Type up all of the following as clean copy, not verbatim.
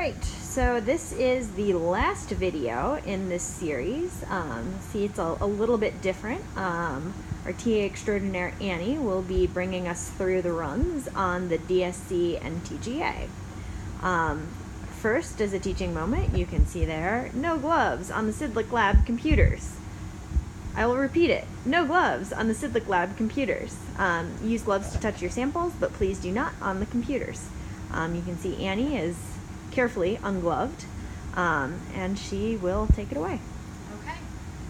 Alright, so this is the last video in this series. See, it's a little bit different. Our TA extraordinaire Annie will be bringing us through the runs on the DSC and TGA. First, as a teaching moment, you can see there, no gloves on the Sidlick Lab computers. I will repeat it, no gloves on the Sidlick Lab computers. Use gloves to touch your samples, but please do not on the computers. You can see Annie is carefully ungloved, and she will take it away. Okay,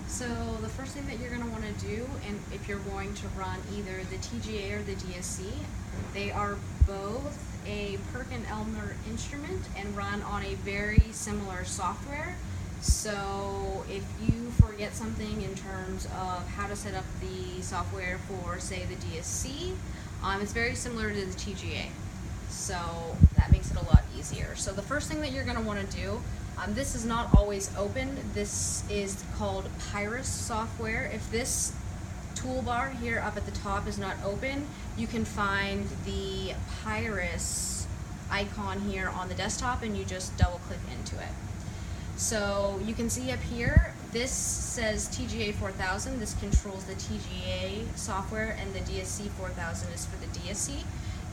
so the first thing that you're going to want to do, and if you're going to run either the TGA or the DSC, they are both a Perkin-Elmer instrument and run on a very similar software. So if you forget something in terms of how to set up the software for, say, the DSC, it's very similar to the TGA. So that makes it a lot easier. So the first thing that you're going to want to do, this is not always open. This is called Pyrus software. If this toolbar here up at the top is not open, you can find the Pyrus icon here on the desktop and you just double click into it. So you can see up here, this says TGA 4000. This controls the TGA software, and the DSC 4000 is for the DSC.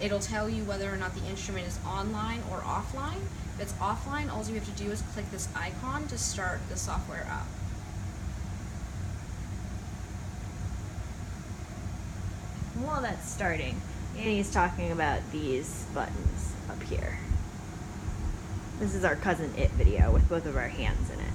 It'll tell you whether or not the instrument is online or offline. If it's offline, all you have to do is click this icon to start the software up. While that's starting, Annie's talking about these buttons up here. This is our Cousin It video with both of our hands in it.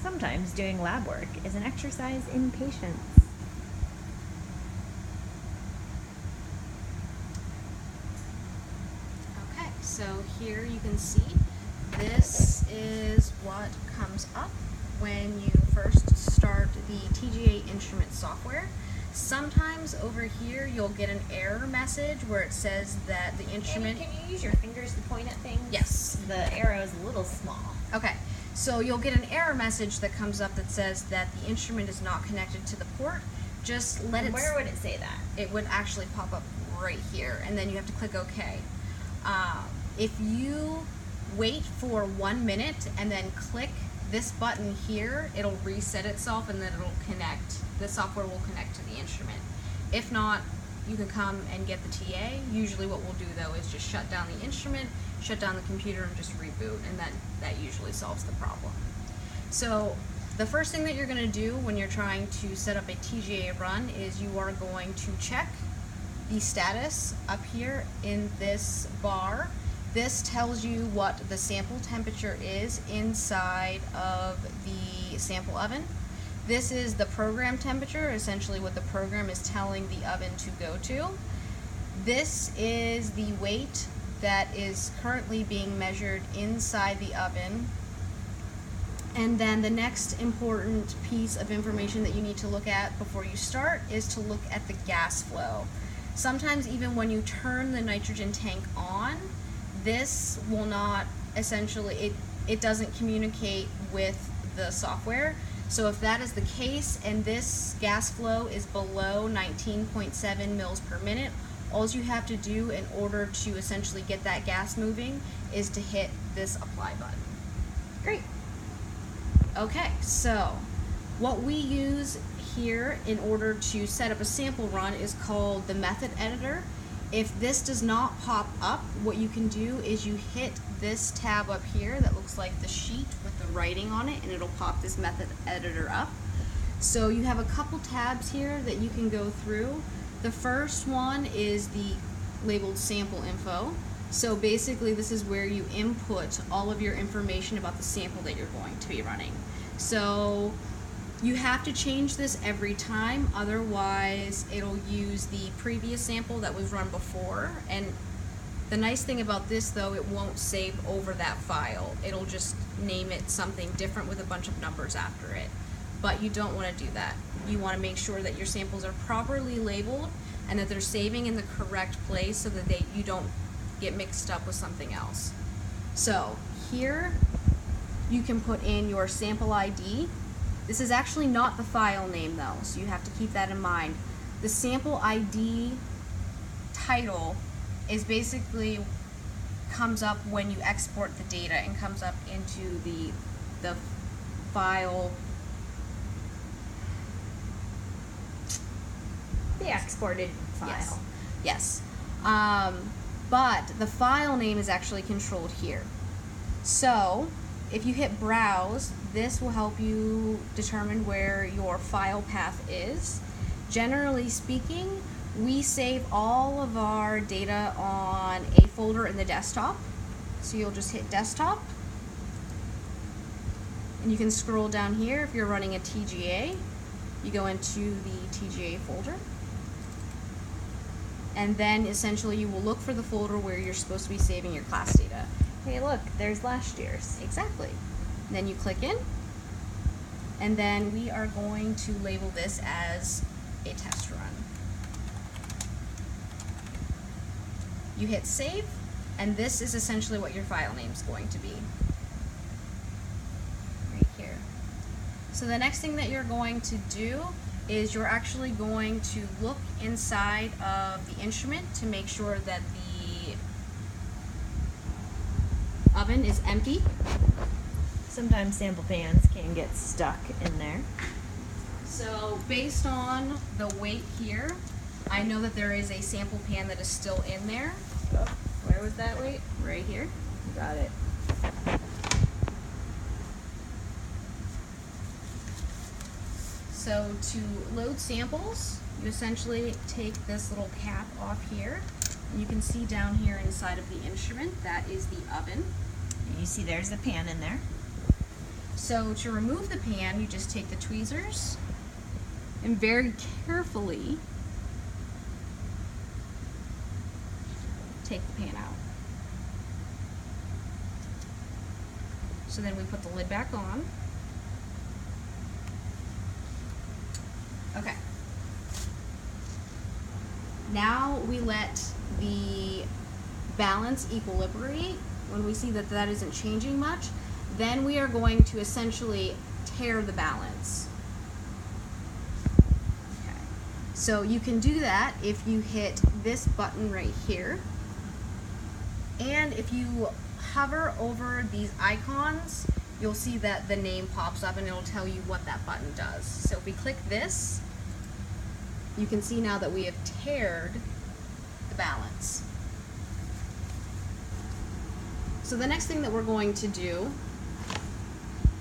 Sometimes doing lab work is an exercise in patience. Okay, so here you can see this is what comes up when you first start the TGA instrument software. Sometimes over here you'll get an error message where it says that the instrument... Annie, can you use your fingers to point at things? Yes. The arrow is a little small. Okay, so you'll get an error message that comes up that says that the instrument is not connected to the port. Just let it... Where would it say that? It would actually pop up right here, and then you have to click OK. If you wait for 1 minute and then click this button here, it'll reset itself and then it'll connect. The software will connect to the instrument. If not, you can come and get the TA. Usually what we'll do though is just shut down the instrument, shut down the computer, and just reboot, and that usually solves the problem. So the first thing that you're going to do when you're trying to set up a TGA run is you are going to check the status up here in this bar. This tells you what the sample temperature is inside of the sample oven. This is the program temperature, essentially what the program is telling the oven to go to. This is the weight that is currently being measured inside the oven. And then the next important piece of information that you need to look at before you start is to look at the gas flow. Sometimes even when you turn the nitrogen tank on, this will not essentially, it doesn't communicate with the software. So if that is the case and this gas flow is below 19.7 mils per minute, all you have to do in order to essentially get that gas moving is to hit this apply button. Great. Okay, so what we use here in order to set up a sample run is called the method editor. If this does not pop up, what you can do is you hit this tab up here that looks like the sheet with the writing on it, and it'll pop this method editor up. So you have a couple tabs here that you can go through. The first one is the labeled sample info. So basically this is where you input all of your information about the sample that you're going to be running. So you have to change this every time, otherwise it'll use the previous sample that was run before. And the nice thing about this though, it won't save over that file. It'll just name it something different with a bunch of numbers after it. But you don't want to do that. You want to make sure that your samples are properly labeled and that they're saving in the correct place so that you don't get mixed up with something else. So here you can put in your sample ID. This is actually not the file name though, so you have to keep that in mind. The sample ID title is basically comes up when you export the data and comes up into the file. The exported file. Yes. But the file name is actually controlled here. So if you hit browse, this will help you determine where your file path is. Generally speaking, we save all of our data on a folder in the desktop. So you'll just hit desktop. And you can scroll down here. If you're running a TGA, you go into the TGA folder. And then essentially you will look for the folder where you're supposed to be saving your class data. Hey, look, there's last year's. Exactly. And then you click in, and then we are going to label this as a test run. You hit save, and this is essentially what your file name is going to be. Right here. So the next thing that you're going to do is you're actually going to look inside of the instrument to make sure that the oven is empty. Sometimes sample pans can get stuck in there. So based on the weight here, I know that there is a sample pan that is still in there. Oh, where was that weight? Right here. Got it. So to load samples, you essentially take this little cap off here. And you can see down here inside of the instrument, that is the oven. And you see there's the pan in there. So to remove the pan, you just take the tweezers and very carefully take the pan out. So then we put the lid back on. Okay. Now we let the balance equilibrate. When we see that that isn't changing much, then we are going to essentially tare the balance. Okay. So you can do that if you hit this button right here. And if you hover over these icons, you'll see that the name pops up and it'll tell you what that button does. So if we click this, you can see now that we have tared the balance. So the next thing that we're going to do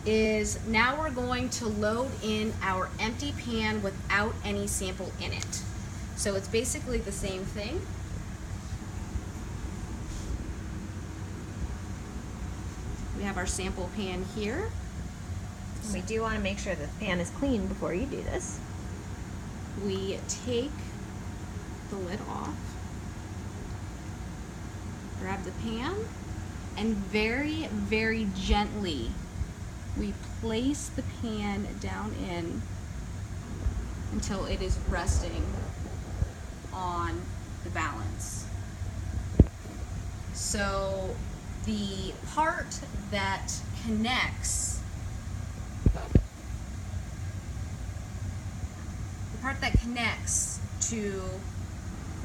is now we're going to load in our empty pan without any sample in it. So it's basically the same thing. We have our sample pan here. And we do want to make sure that the pan is clean before you do this. We take the lid off, grab the pan, and very, very gently we place the pan down in until it is resting on the balance. So the part that connects to,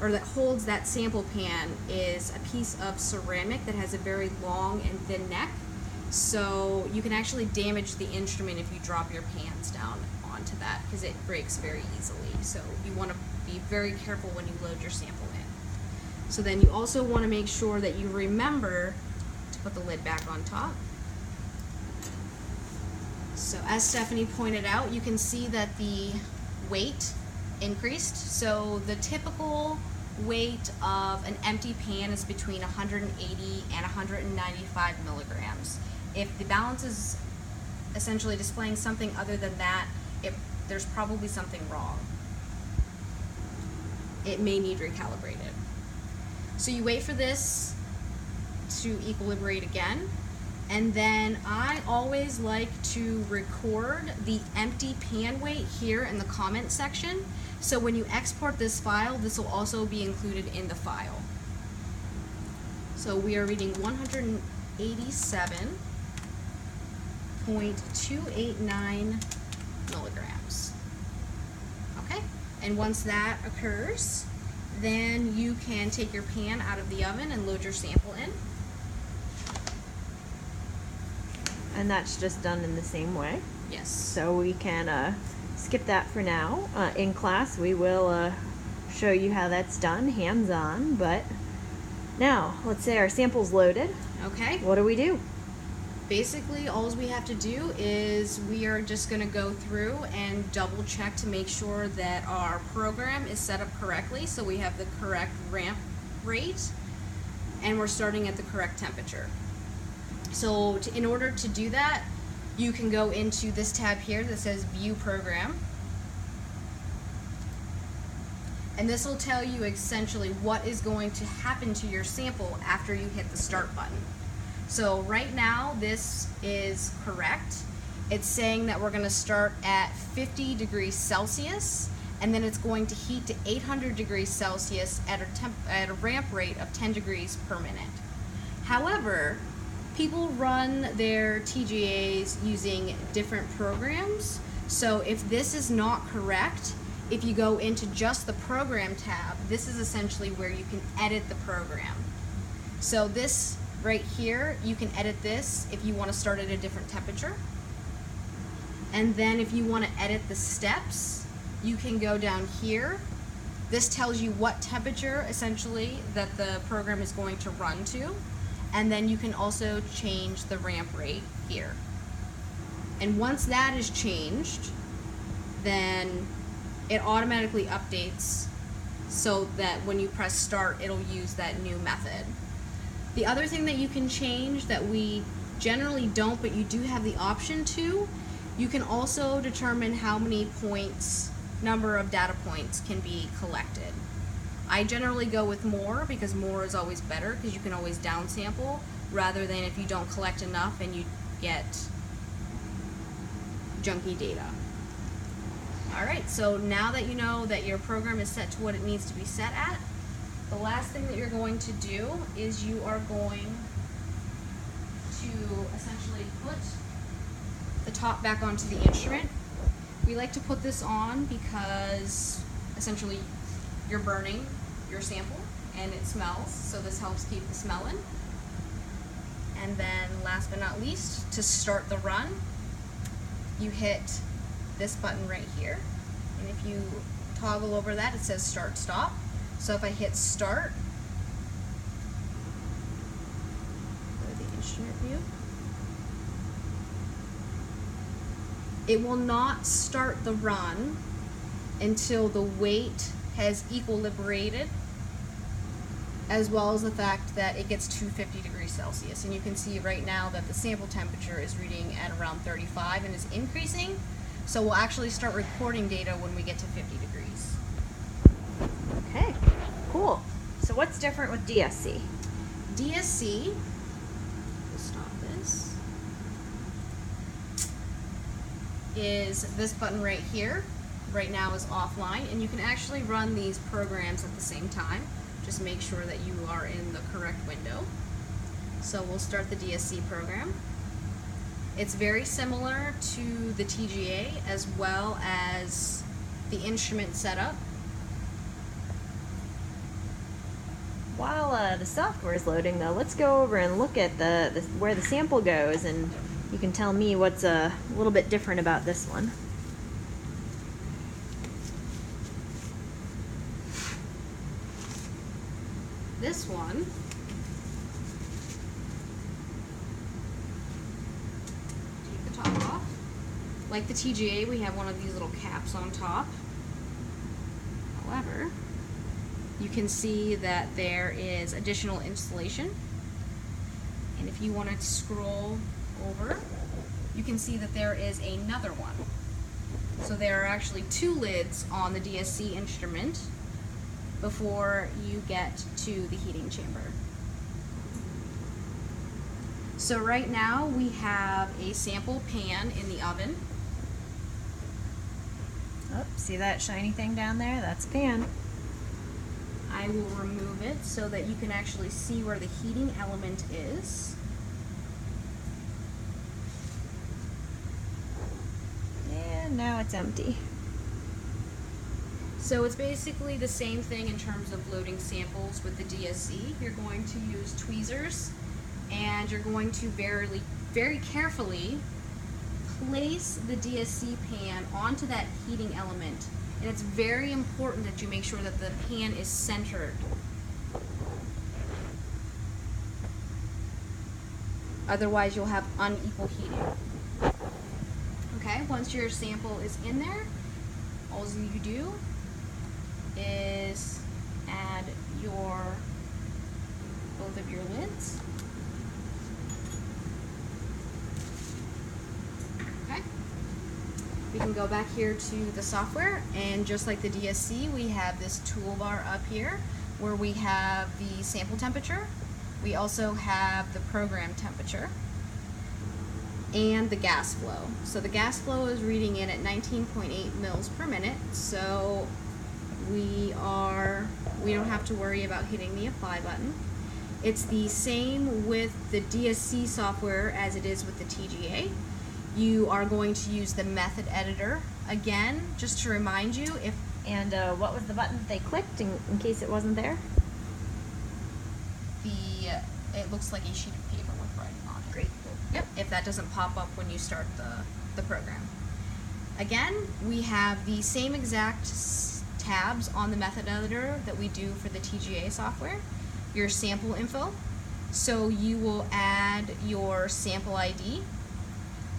or that holds that sample pan, is a piece of ceramic that has a very long and thin neck. So you can actually damage the instrument if you drop your pans down onto that, because it breaks very easily. So you want to be very careful when you load your sample in. So then you also want to make sure that you remember to put the lid back on top. So as Stephanie pointed out, you can see that the weight increased. So the typical weight of an empty pan is between 180 and 195 milligrams. If the balance is essentially displaying something other than that, there's probably something wrong. It may need recalibrated. So you wait for this to equilibrate again, and then I always like to record the empty pan weight here in the comment section. So when you export this file, this will also be included in the file. So we are reading 187.289 milligrams. Okay, And once that occurs, then you can take your pan out of the oven and load your sample in. And that's just done in the same way. Yes. So we can skip that for now. In class, we will show you how that's done, hands-on. But now, let's say our sample's loaded. Okay. What do we do? Basically, all we have to do is we are just going to go through and double check to make sure that our program is set up correctly, so we have the correct ramp rate and we're starting at the correct temperature. So in order to do that, you can go into this tab here that says View Program. And this will tell you essentially what is going to happen to your sample after you hit the Start button. So right now this is correct. It's saying that we're going to start at 50 degrees Celsius, and then it's going to heat to 800 degrees Celsius at a ramp rate of 10 degrees per minute. However, people run their TGAs using different programs. So if this is not correct, if you go into just the Program tab, this is essentially where you can edit the program. So this right here, you can edit this if you want to start at a different temperature. And then if you want to edit the steps, you can go down here. This tells you what temperature essentially that the program is going to run to. And then you can also change the ramp rate here. And once that is changed, then it automatically updates so that when you press start, it'll use that new method. The other thing that you can change that we generally don't, but you do have the option to, you can also determine how many points, number of data points can be collected. I generally go with more because more is always better because you can always downsample rather than if you don't collect enough and you get junky data. Alright, so now that you know that your program is set to what it needs to be set at, the last thing that you're going to do is you are going to essentially put the top back onto the instrument. We like to put this on because essentially you're burning your sample and it smells, so this helps keep the smell in. And then last but not least, to start the run, you hit this button right here, and if you toggle over that, it says Start Stop. So if I hit Start, go to the instrument view, it will not start the run until the weight has equilibrated, as well as the fact that it gets to 50 degrees Celsius. And you can see right now that the sample temperature is reading at around 35 and is increasing. So we'll actually start recording data when we get to 50 degrees. Okay, cool. So what's different with DSC? DSC, we'll stop this, is this button right here. Right now is offline, and you can actually run these programs at the same time. Just make sure that you are in the correct window. So we'll start the DSC program. It's very similar to the TGA as well as the instrument setup. While the software is loading, though, let's go over and look at where the sample goes, and you can tell me what's a little bit different about this one. This one take the top off. Like the TGA, we have one of these little caps on top. However, you can see that there is additional insulation. And if you want to scroll over, you can see that there is another one. So there are actually two lids on the DSC instrument before you get to the heating chamber. So right now we have a sample pan in the oven. Oh, see that shiny thing down there? That's a pan. I will remove it so that you can actually see where the heating element is. And now it's empty. So So it's basically the same thing in terms of loading samples with the DSC. You're going to use tweezers, and you're going to very carefully place the DSC pan onto that heating element. And it's very important that you make sure that the pan is centered. Otherwise, you'll have unequal heating. Okay, once your sample is in there, all you do is add both of your lids. Okay. We can go back here to the software, and just like the DSC, we have this toolbar up here where we have the sample temperature. We also have the program temperature and the gas flow. So the gas flow is reading in at 19.8 mils per minute. So we don't have to worry about hitting the apply button. It's the same with the DSC software as it is with the TGA. You are going to use the method editor. Again, just to remind you, what was the button that they clicked in case it wasn't there? It looks like a sheet of paper with writing on it. Great. Yep, if that doesn't pop up when you start the program. Again, we have the same exact tabs on the method editor that we do for the TGA software. Your sample info. So you will add your sample ID.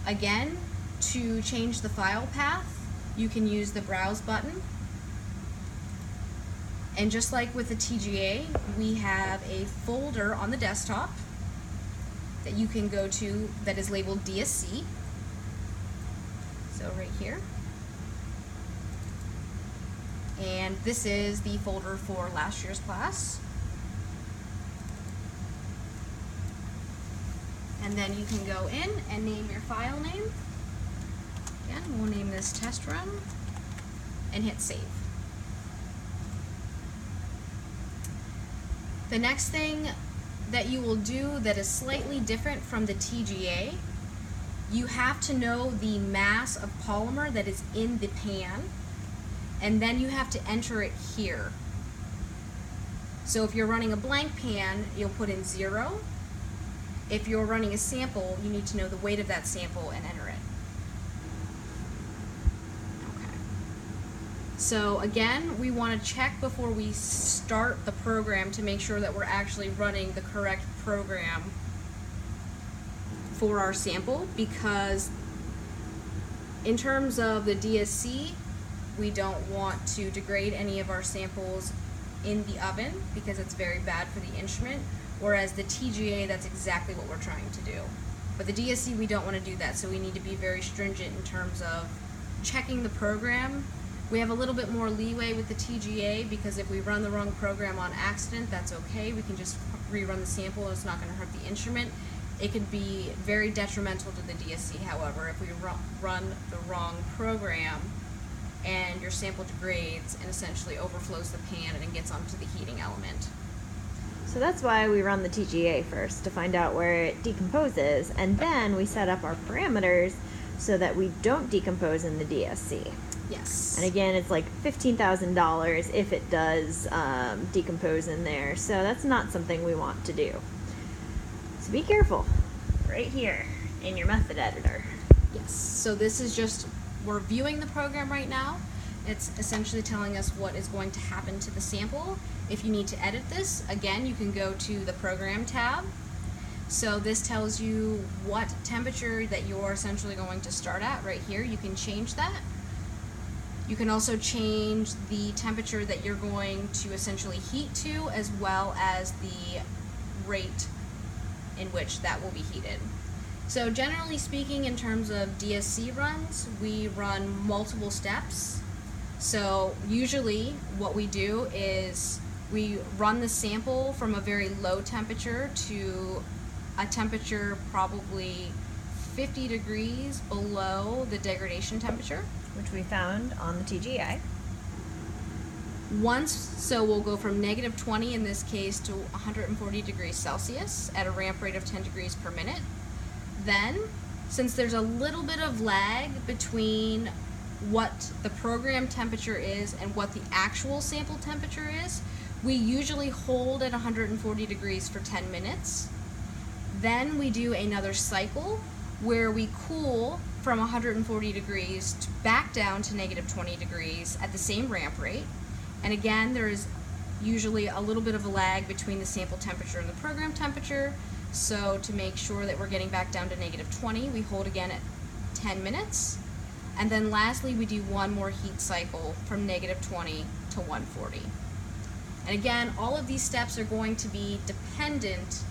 Again, to change the file path, you can use the browse button. And just like with the TGA, we have a folder on the desktop that you can go to that is labeled DSC. So right here. And this is the folder for last year's class. And then you can go in and name your file name. Again, we'll name this test run and hit save. The next thing that you will do that is slightly different from the TGA, you have to know the mass of polymer that is in the pan, and then you have to enter it here. So if you're running a blank pan, you'll put in 0. If you're running a sample, you need to know the weight of that sample and enter it. So again, we want to check before we start the program to make sure that we're actually running the correct program for our sample, because in terms of the DSC, we don't want to degrade any of our samples in the oven because it's very bad for the instrument, whereas the TGA, that's exactly what we're trying to do. But the DSC, we don't want to do that, so we need to be very stringent in terms of checking the program. We have a little bit more leeway with the TGA because if we run the wrong program on accident, that's okay. We can just rerun the sample and it's not going to hurt the instrument. It could be very detrimental to the DSC, however, if we run the wrong program and your sample degrades and essentially overflows the pan and it gets onto the heating element. So that's why we run the TGA first, to find out where it decomposes, and then we set up our parameters so that we don't decompose in the DSC. Yes. And again, it's like $15,000 if it does decompose in there. So that's not something we want to do. So be careful right here in your method editor. Yes. So this is just, we're viewing the program right now. It's essentially telling us what is going to happen to the sample. If you need to edit this, again, you can go to the program tab. So this tells you what temperature that you're essentially going to start at right here. You can change that. You can also change the temperature that you're going to essentially heat to, as well as the rate in which that will be heated. So generally speaking, in terms of DSC runs, we run multiple steps. So usually what we do is we run the sample from a very low temperature to a temperature probably 50 degrees below the degradation temperature, which we found on the TGA. So we'll go from -20 in this case to 140 degrees Celsius at a ramp rate of 10 degrees per minute. Then, since there's a little bit of lag between what the program temperature is and what the actual sample temperature is, we usually hold at 140 degrees for 10 minutes. Then we do another cycle where we cool from 140 degrees back down to negative 20 degrees at the same ramp rate. And again, there is usually a little bit of a lag between the sample temperature and the program temperature. So to make sure that we're getting back down to negative 20, we hold again at 10 minutes. And then lastly, we do one more heat cycle from negative 20 to 140. And again, all of these steps are going to be dependent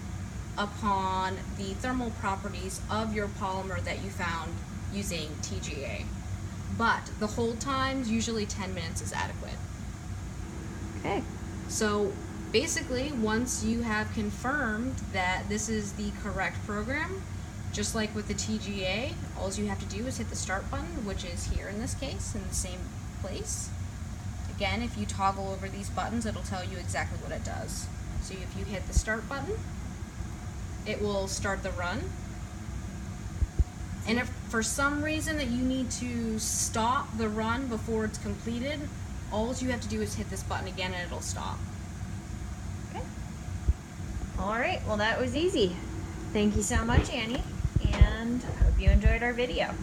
upon the thermal properties of your polymer that you found using TGA. But the hold times, usually 10 minutes is adequate. Okay. So basically, once you have confirmed that this is the correct program, just like with the TGA, all you have to do is hit the start button, which is here in this case, in the same place. Again, if you toggle over these buttons, it'll tell you exactly what it does. So if you hit the start button, it will start the run. And if for some reason that you need to stop the run before it's completed, all you have to do is hit this button again and it'll stop. Okay. All right, well that was easy. Thank you so much, Annie, and I hope you enjoyed our video.